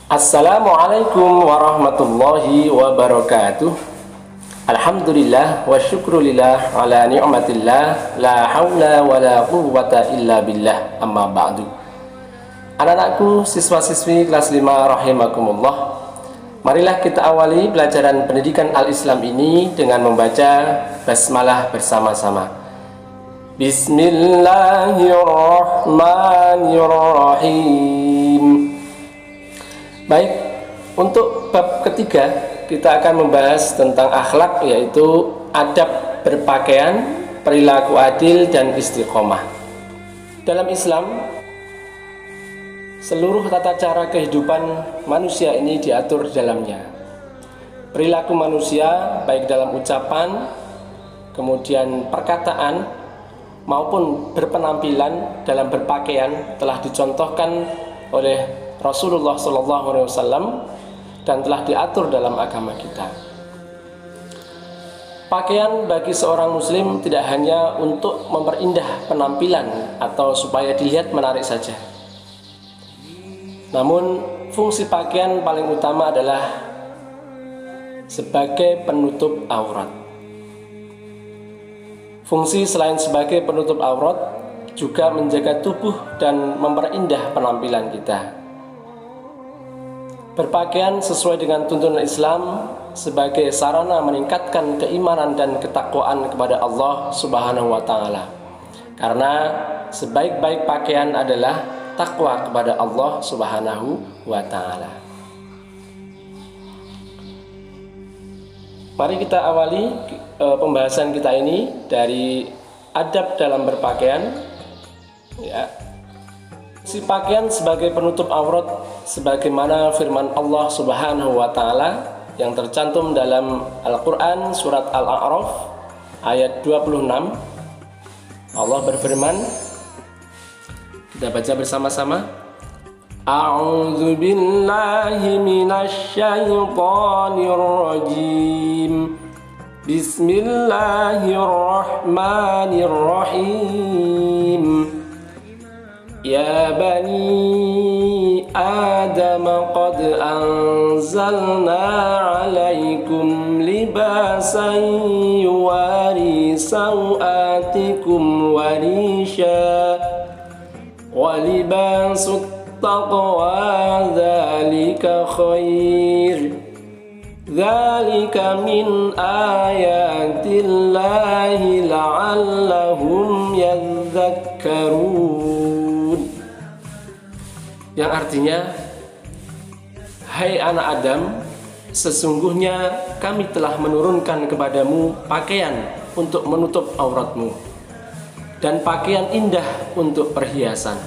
Assalamualaikum warahmatullahi wabarakatuh. Alhamdulillah wa syukrulillah ala ni'matillah, la hawla wa la quwwata illa billah, amma ba'du. Anak-anakku, siswa-siswi kelas 5 rahimakumullah, marilah kita awali pelajaran pendidikan al-Islam ini dengan membaca basmalah bersama-sama. Bismillahirrahmanirrahim. Baik, untuk bab ketiga kita akan membahas tentang akhlak, yaitu adab berpakaian, perilaku adil, dan istiqomah. Dalam Islam, seluruh tata cara kehidupan manusia ini diatur di dalamnya. Perilaku manusia baik dalam ucapan, kemudian perkataan, maupun berpenampilan dalam berpakaian telah dicontohkan oleh Rasulullah SAW dan telah diatur dalam agama kita. Pakaian bagi seorang muslim tidak hanya untuk memperindah penampilan atau supaya dilihat menarik saja. Namun fungsi pakaian paling utama adalah sebagai penutup aurat. Fungsi selain sebagai penutup aurat juga menjaga tubuh dan memperindah penampilan kita. Berpakaian sesuai dengan tuntunan Islam sebagai sarana meningkatkan keimanan dan ketakwaan kepada Allah Subhanahu wa taala. Karena sebaik-baik pakaian adalah takwa kepada Allah Subhanahu wa taala. Mari kita awali pembahasan kita ini dari adab dalam berpakaian. Ya. Si pakaian sebagai penutup aurat sebagaimana firman Allah Subhanahu wa taala yang tercantum dalam Al-Qur'an surat Al-A'raf ayat 26. Allah berfirman, kita baca bersama-sama. A'udzu billahi minasy syaithanir rajim. Bismillahirrahmanirrahim. Ya bani Adam qad anzalna 'alaikum libasan yuwari sawatikum wa risha wa libasut taqwa dzalika khair dzalika min ayatillahi la'allahum yadhakkarun. Yang artinya, hai anak Adam, sesungguhnya kami telah menurunkan kepadamu pakaian untuk menutup auratmu dan pakaian indah untuk perhiasan.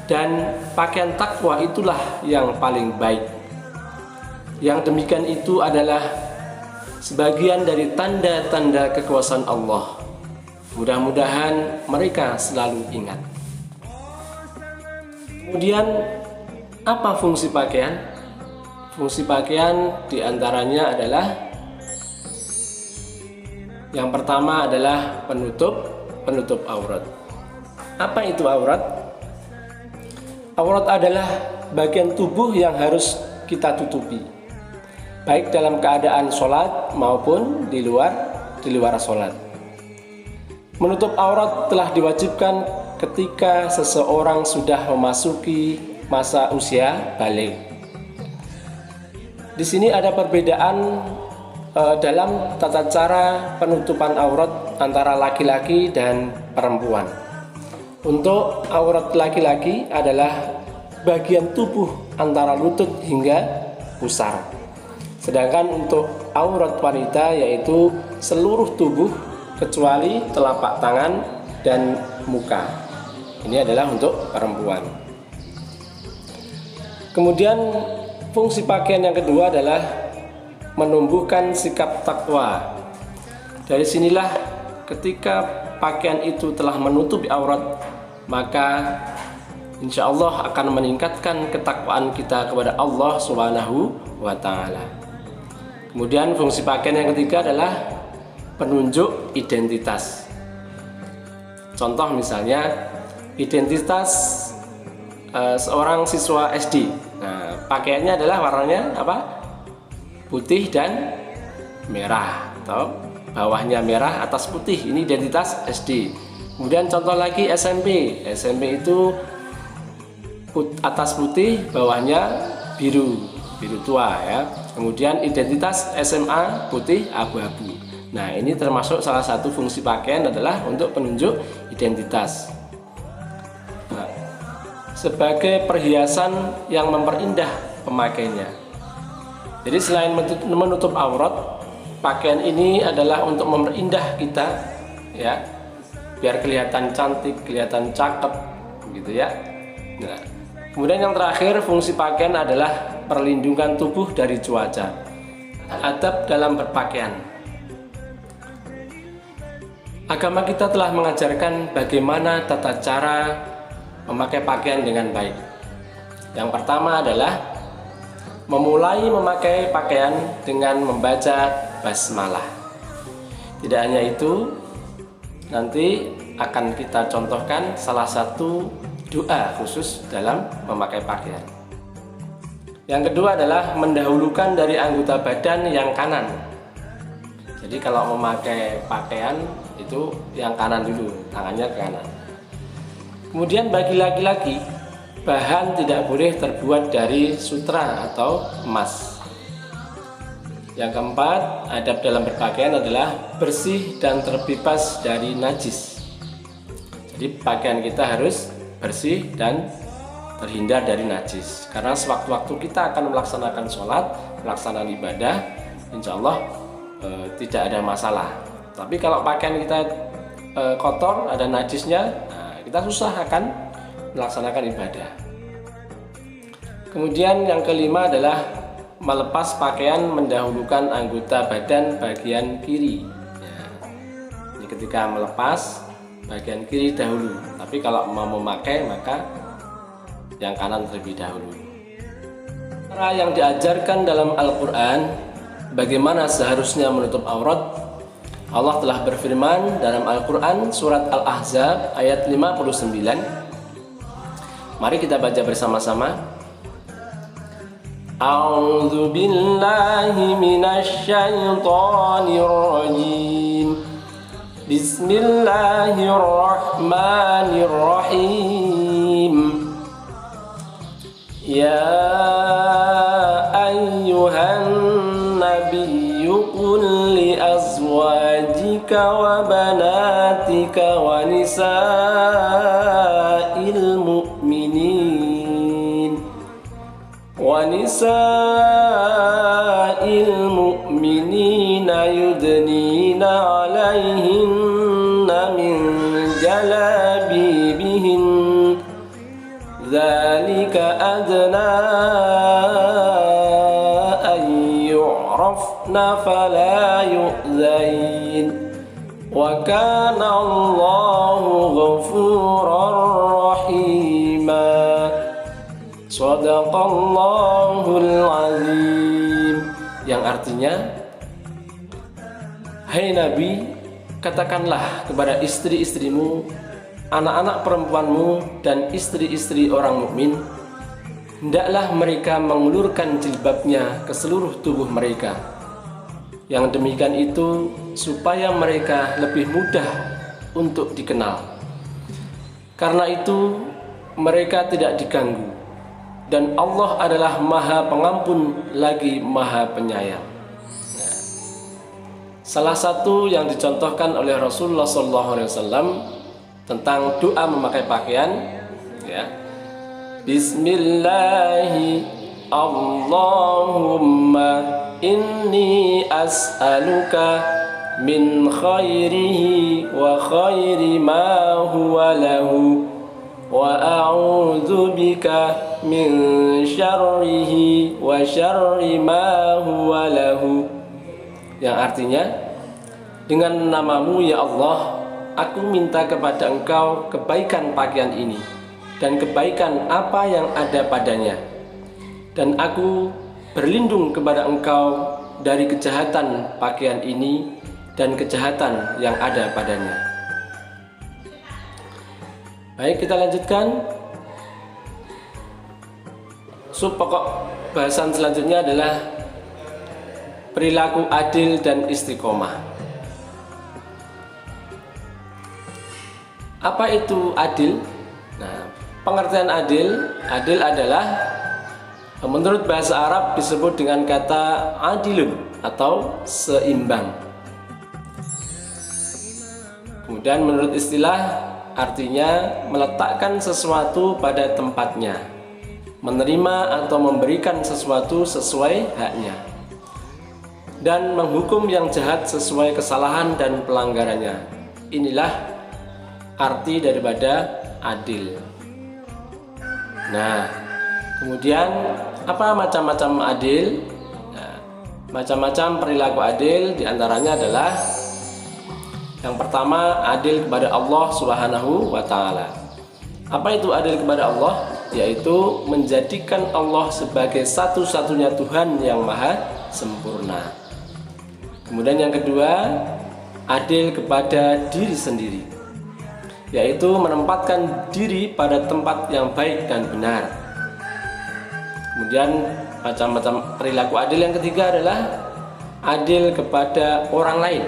Dan pakaian takwa itulah yang paling baik. Yang demikian itu adalah sebagian dari tanda-tanda kekuasaan Allah. Mudah-mudahan mereka selalu ingat. Kemudian, apa fungsi pakaian? Fungsi pakaian diantaranya adalah yang pertama adalah penutup aurat. Apa itu aurat? Aurat adalah bagian tubuh yang harus kita tutupi, baik dalam keadaan sholat maupun di luar sholat. Menutup aurat telah diwajibkan ketika seseorang sudah memasuki masa usia baligh. Di sini ada perbedaan dalam tata cara penutupan aurat antara laki-laki dan perempuan. Untuk aurat laki-laki adalah bagian tubuh antara lutut hingga pusar. Sedangkan untuk aurat wanita yaitu seluruh tubuh kecuali telapak tangan dan muka. Ini adalah untuk perempuan. Kemudian fungsi pakaian yang kedua adalah menumbuhkan sikap takwa. Dari sinilah ketika pakaian itu telah menutupi aurat, maka insya Allah akan meningkatkan ketakwaan kita kepada Allah Subhanahu wa ta'ala. Kemudian fungsi pakaian yang ketiga adalah penunjuk identitas. Contoh misalnya identitas seorang siswa SD. Nah, pakaiannya adalah warnanya apa? Putih dan merah, atau bawahnya merah, atas putih. Ini identitas SD. Kemudian contoh lagi SMP. SMP itu atas putih, bawahnya biru tua ya. Kemudian identitas SMA putih abu-abu. Nah, ini termasuk salah satu fungsi pakaian adalah untuk penunjuk identitas. Nah, sebagai perhiasan yang memperindah pemakainya. Jadi selain menutup aurat, pakaian ini adalah untuk memperindah kita ya, biar kelihatan cantik, kelihatan cakep gitu ya. Nah, kemudian yang terakhir, fungsi pakaian adalah perlindungan tubuh dari cuaca. Adab dalam berpakaian. Agama kita telah mengajarkan bagaimana tata cara memakai pakaian dengan baik. Yang pertama adalah memulai memakai pakaian dengan membaca basmalah. Tidak hanya itu, nanti akan kita contohkan salah satu doa khusus dalam memakai pakaian. Yang kedua adalah mendahulukan dari anggota badan yang kanan. Jadi kalau memakai pakaian itu yang kanan dulu, tangannya ke kanan. Kemudian bagi laki-laki, bahan tidak boleh terbuat dari sutra atau emas. Yang keempat, adab dalam berpakaian adalah bersih dan terbebas dari najis. Jadi pakaian kita harus bersih dan terhindar dari najis. Karena sewaktu-waktu kita akan melaksanakan sholat, melaksanakan ibadah, insya Allah tidak ada masalah. Tapi kalau pakaian kita kotor, ada najisnya, nah, kita susah akan melaksanakan ibadah. Kemudian yang kelima adalah melepas pakaian mendahulukan anggota badan bagian kiri ya. Jadi ketika melepas, bagian kiri dahulu, tapi kalau mau memakai maka yang kanan terlebih dahulu. Cara yang diajarkan dalam Al-Quran bagaimana seharusnya menutup aurat. Allah telah berfirman dalam Al-Quran surat Al-Ahzab ayat 59. Mari kita baca bersama-sama. A'udzu billahi minasy syaithanir rajim. Bismillahirrahmanirrahim. Ya ayyuhan nabiyyu qul li azwajika wa banatika wa nisa'il mu'minina yudnina 'alaihinna min jalabibihin dzalika adna an yu'rafna fala yu'zain wa kana Allahu ghafurar rahima. Shadaqallahul azim. Yang artinya, hai Nabi, katakanlah kepada istri-istrimu, anak-anak perempuanmu, dan istri-istri orang mukmin, hendaklah mereka mengulurkan jilbabnya ke seluruh tubuh mereka. Yang demikian itu supaya mereka lebih mudah untuk dikenal. Karena itu mereka tidak diganggu, dan Allah adalah Maha Pengampun lagi Maha Penyayang. Nah, salah satu yang dicontohkan oleh Rasulullah SAW tentang doa memakai pakaian ya. Bismillahi Allahumma inni as'aluka min khairihi wa khairi ma huwa lahu wa a'udzu bika min syarrihi wa syarri ma huwa lahu. Yang artinya, dengan namamu ya Allah, aku minta kepada Engkau kebaikan pakaian ini dan kebaikan apa yang ada padanya, dan aku berlindung kepada Engkau dari kejahatan pakaian ini dan kejahatan yang ada padanya. Baik, kita lanjutkan. Sub pokok bahasan selanjutnya adalah perilaku adil dan istiqomah. Apa itu adil? Nah, pengertian adil adalah menurut bahasa Arab disebut dengan kata adilun atau seimbang. Kemudian menurut istilah artinya meletakkan sesuatu pada tempatnya, menerima atau memberikan sesuatu sesuai haknya, dan menghukum yang jahat sesuai kesalahan dan pelanggarannya. Inilah arti daripada adil. Nah, kemudian apa macam-macam adil? Nah, macam-macam perilaku adil diantaranya adalah yang pertama, adil kepada Allah Subhanahu wa Ta'ala. Apa itu adil kepada Allah? Yaitu menjadikan Allah sebagai satu-satunya Tuhan yang maha sempurna. Kemudian yang kedua, adil kepada diri sendiri, yaitu menempatkan diri pada tempat yang baik dan benar. Kemudian macam-macam perilaku adil yang ketiga adalah adil kepada orang lain,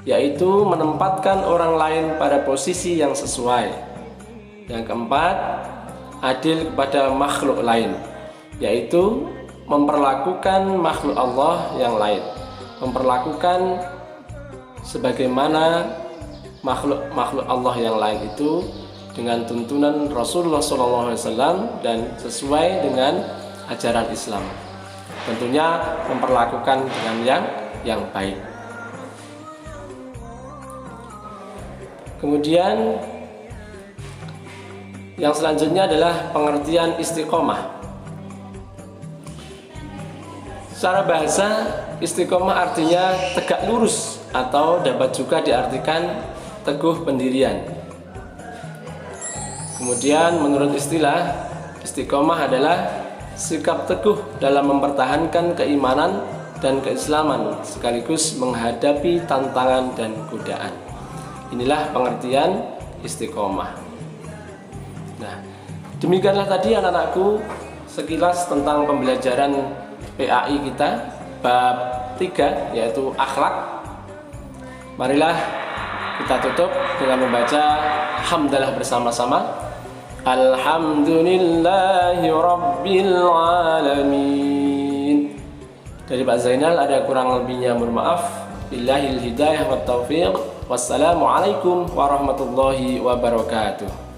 yaitu menempatkan orang lain pada posisi yang sesuai. Yang keempat, adil kepada makhluk lain, yaitu memperlakukan makhluk Allah yang lain, memperlakukan sebagaimana makhluk Allah yang lain itu dengan tuntunan Rasulullah SAW dan sesuai dengan ajaran Islam. Tentunya memperlakukan dengan yang baik. Kemudian yang selanjutnya adalah pengertian istiqomah. Secara bahasa, istiqomah artinya tegak lurus atau dapat juga diartikan teguh pendirian. Kemudian menurut istilah, istiqomah adalah sikap teguh dalam mempertahankan keimanan dan keislaman sekaligus menghadapi tantangan dan godaan. Inilah pengertian istiqomah. Nah, demikianlah tadi anak-anakku sekilas tentang pembelajaran PAI kita bab 3 yaitu akhlak. Marilah kita tutup dengan membaca hamdalah bersama-sama. Alhamdulillahi Rabbil Alamin. Dari Pak Zainal ada kurang lebihnya mohon maaf. Billahil hidayah wat taufiq. Wassalamualaikum warahmatullahi wabarakatuh.